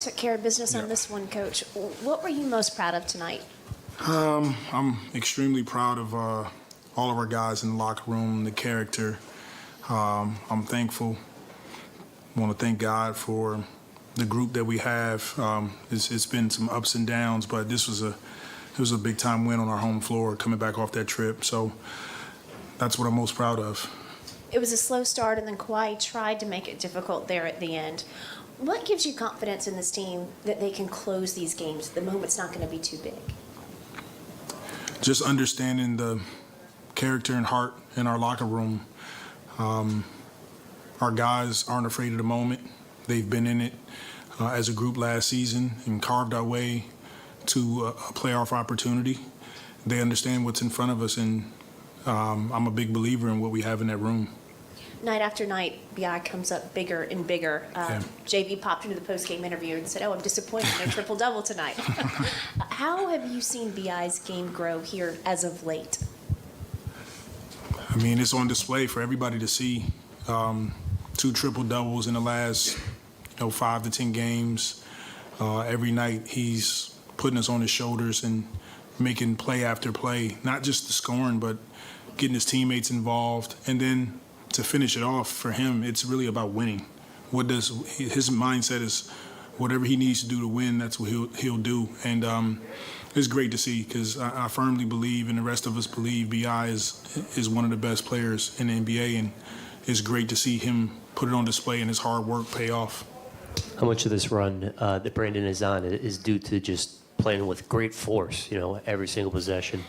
took care of business on Yeah. this one, Coach. What were you most proud of tonight? I'm extremely proud of all of our guys in the locker room, the character. I'm thankful. I want to thank God for the group that we have. It's been some ups and downs, but it was a big time win on our home floor coming back off that trip. So that's what I'm most proud of. It was a slow start, and then Kawhi tried to make it difficult there at the end. What gives you confidence in this team that they can close these games? The moment's not going to be too big. Just understanding the character and heart in our locker room. Our guys aren't afraid of the moment. They've been in it as a group last season and carved our way to a playoff opportunity. They understand what's in front of us, and I'm a big believer in what we have in that room. Night after night, BI comes up bigger and bigger. JV popped into the post-game interview and said, I'm disappointed, no triple-double tonight. How have you seen BI's game grow here as of late? I mean, it's on display for everybody to see. 2 triple-doubles in the last 5 to 10 games. Every night he's putting us on his shoulders and making play after play, not just the scoring, but getting his teammates involved. And then to finish it off for him, it's really about winning. His mindset is whatever he needs to do to win, that's what he'll do. And it's great to see, because I firmly believe, and the rest of us believe, BI is one of the best players in the NBA, and it's great to see him put it on display and his hard work pay off. How much of this run that Brandon is on is due to just playing with great force, every single possession?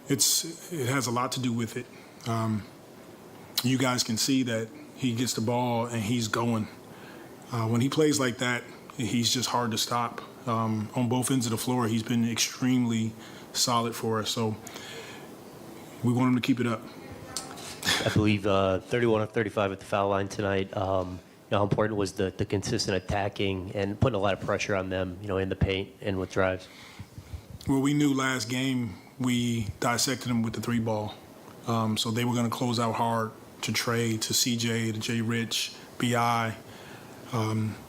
It has a lot to do with it. You guys can see that he gets the ball and he's going. When he plays like that, he's just hard to stop. On both ends of the floor, he's been extremely solid for us. So we want him to keep it up. I believe 31 of 35 at the foul line tonight. How important was the consistent attacking and putting a lot of pressure on them, in the paint and with drives? Well, we knew last game we dissected them with the 3-ball. So they were going to close out hard to Trey, to CJ, to J. Rich, BI.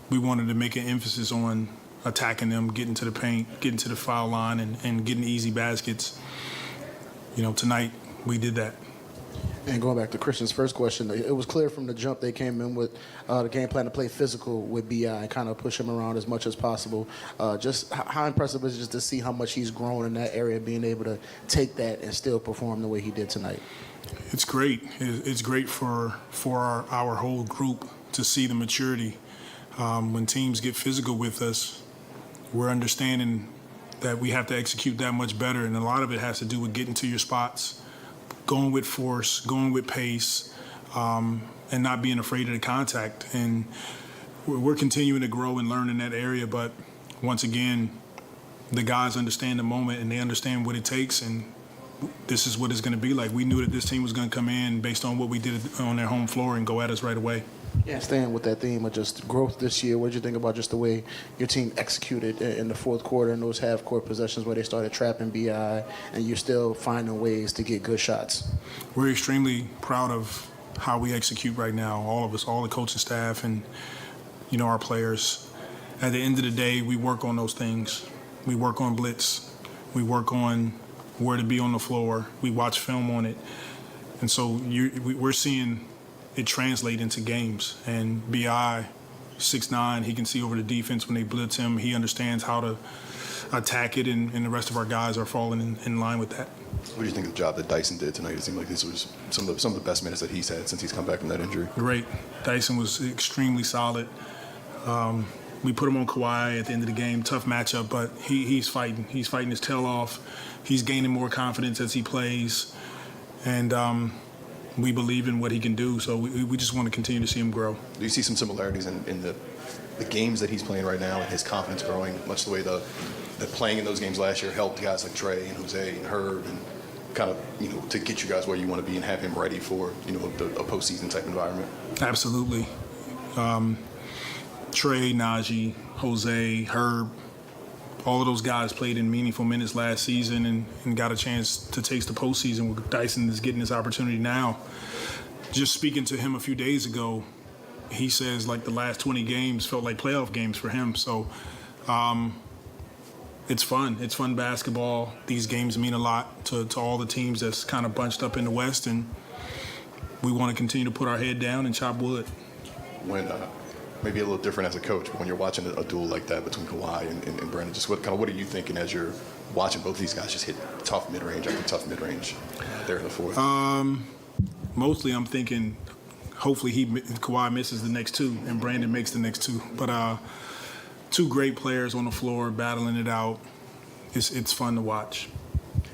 We wanted to make an emphasis on attacking them, getting to the paint, getting to the foul line, and getting easy baskets. Tonight we did that. And going back to Christian's first question, it was clear from the jump they came in with the game plan to play physical with BI and kind of push him around as much as possible. Just how impressive is it just to see how much he's grown in that area, being able to take that and still perform the way he did tonight? It's great. It's great for our whole group to see the maturity. When teams get physical with us, we're understanding that we have to execute that much better, and a lot of it has to do with getting to your spots, going with force, going with pace, and not being afraid of the contact. And we're continuing to grow and learn in that area, but once again, the guys understand the moment and they understand what it takes, and this is what it's going to be like. We knew that this team was going to come in based on what we did on their home floor and go at us right away. Yeah, staying with that theme of just growth this year, what did you think about just the way your team executed in the fourth quarter and those half-court possessions where they started trapping BI and you're still finding ways to get good shots? We're extremely proud of how we execute right now, all of us, all the coaching staff and, our players. At the end of the day, we work on those things. We work on blitz. We work on where to be on the floor. We watch film on it. And so we're seeing it translate into games. And BI, 6'9", he can see over the defense when they blitz him. He understands how to attack it, and the rest of our guys are falling in line with that. What do you think of the job that Dyson did tonight? It seemed like this was some of the best minutes that he's had since he's come back from that injury. Great. Dyson was extremely solid. We put him on Kawhi at the end of the game. Tough matchup, but he's fighting. He's fighting his tail off. He's gaining more confidence as he plays. And we believe in what he can do, so we just want to continue to see him grow. Do you see some similarities in the games that he's playing right now and his confidence growing, much the way that playing in those games last year helped guys like Trey and Jose and Herb and kind of, to get you guys where you want to be and have him ready for, a postseason type environment? Absolutely. Trey, Najee, Jose, Herb, all of those guys played in meaningful minutes last season and got a chance to taste the postseason. Dyson is getting this opportunity now. Just speaking to him a few days ago, he says like the last 20 games felt like playoff games for him. So it's fun. It's fun basketball. These games mean a lot to all the teams that's kind of bunched up in the West, and we want to continue to put our head down and chop wood. When maybe a little different as a coach, but when you're watching a duel like that between Kawhi and Brandon, just what are you thinking as you're watching both these guys just hit tough mid-range after tough mid-range there in the fourth? Mostly I'm thinking hopefully Kawhi misses the next two and Brandon makes the next two. But two great players on the floor battling it out. It's fun to watch.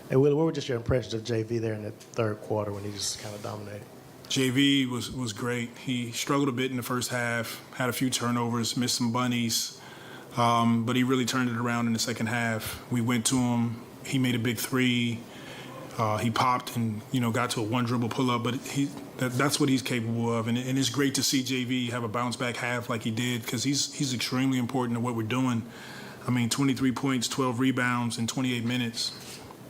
Hey, Willie, what were just your impressions of JV there in the third quarter when he just kind of dominated? JV was great. He struggled a bit in the first half, had a few turnovers, missed some bunnies, but he really turned it around in the second half. We went to him. He made a big three. He popped and got to a one dribble pull up, but that's what he's capable of. And it's great to see JV have a bounce back half like he did, because he's extremely important to what we're doing. I mean, 23 points, 12 rebounds in 28 minutes.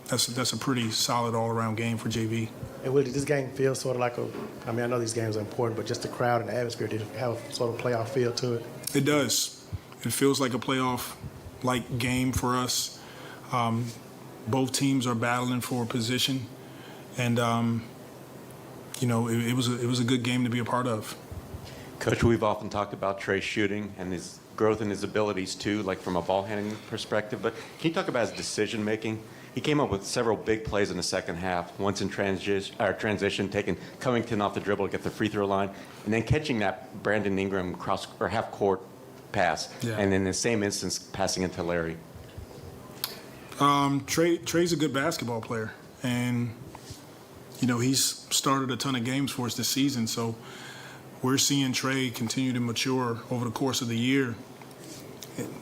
That's a pretty solid all around game for JV. And Willie, this game feels sort of like I know these games are important, but just the crowd and the atmosphere, did it have a sort of playoff feel to it? It does. It feels like a playoff-like game for us. Both teams are battling for a position, and it was a good game to be a part of. Coach, we've often talked about Trey shooting and his growth and his abilities too, like from a ball handling perspective. But can you talk about his decision making? He came up with several big plays in the second half. Once in transition, taking Covington off the dribble to get the free throw line, and then catching that Brandon Ingram cross or half court pass, and in the same instance passing it to Larry. Trey's a good basketball player, and he's started a ton of games for us this season. So we're seeing Trey continue to mature over the course of the year.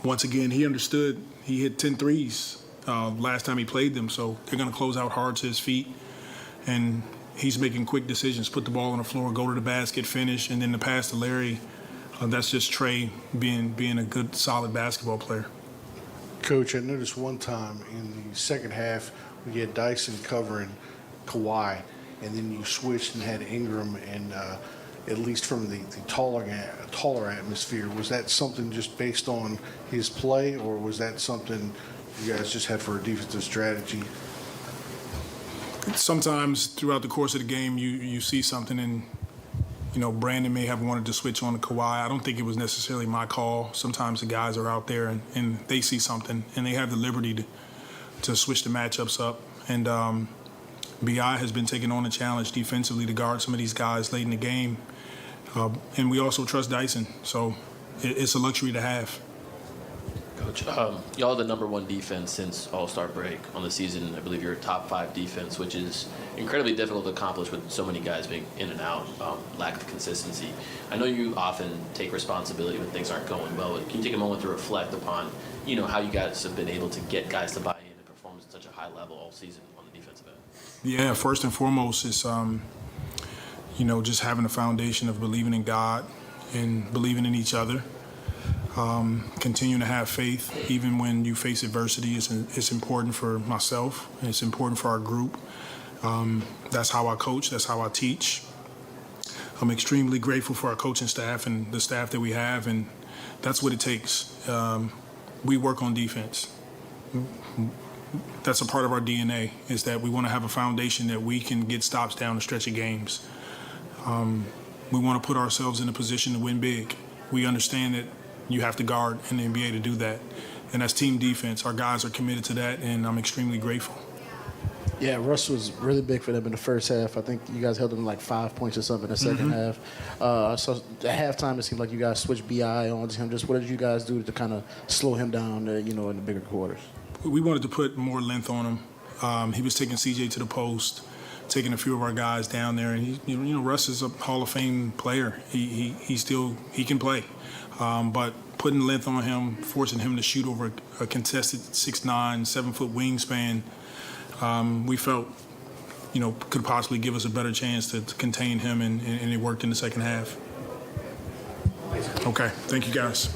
Once again, he understood. He hit 10 threes last time he played them, so they're going to close out hard to his feet. And he's making quick decisions, put the ball on the floor, go to the basket, finish, and then the pass to Larry. That's just Trey being a good, solid basketball player. Coach, I noticed one time in the second half we had Dyson covering Kawhi, and then you switched and had Ingram, and at least from the taller atmosphere, was that something just based on his play, or was that something you guys just had for a defensive strategy? Sometimes throughout the course of the game, you see something, and Brandon may have wanted to switch on to Kawhi. I don't think it was necessarily my call. Sometimes the guys are out there and they see something, and they have the liberty to switch the matchups up. And BI has been taking on a challenge defensively to guard some of these guys late in the game. And we also trust Dyson, so it's a luxury to have. Coach, y'all are the number one defense since All-Star break on the season. I believe you're a top 5 defense, which is incredibly difficult to accomplish with so many guys being in and out, lack of consistency. I know you often take responsibility when things aren't going well, but can you take a moment to reflect upon, how you guys have been able to get guys to buy in and perform at such a high level all season on the defensive end? Yeah, first and foremost, it's, just having a foundation of believing in God and believing in each other. Continuing to have faith even when you face adversity is important for myself, and it's important for our group. That's how I coach, that's how I teach. I'm extremely grateful for our coaching staff and the staff that we have, and that's what it takes. We work on defense. That's a part of our DNA, is that we want to have a foundation that we can get stops down the stretch of games. We want to put ourselves in a position to win big. We understand that you have to guard in the NBA to do that. And that's team defense. Our guys are committed to that, and I'm extremely grateful. Yeah, Russ was really big for them in the first half. I think you guys held them like 5 points or something in the second half. So at halftime, it seemed like you guys switched BI on to him. Just what did you guys do to kind of slow him down, in the bigger quarters? We wanted to put more length on him. He was taking CJ to the post, taking a few of our guys down there. And Russ is a Hall of Fame player. He can play. But putting length on him, forcing him to shoot over a contested 6'9", 7-foot wingspan, we felt, could possibly give us a better chance to contain him, and it worked in the second half. Okay, thank you guys.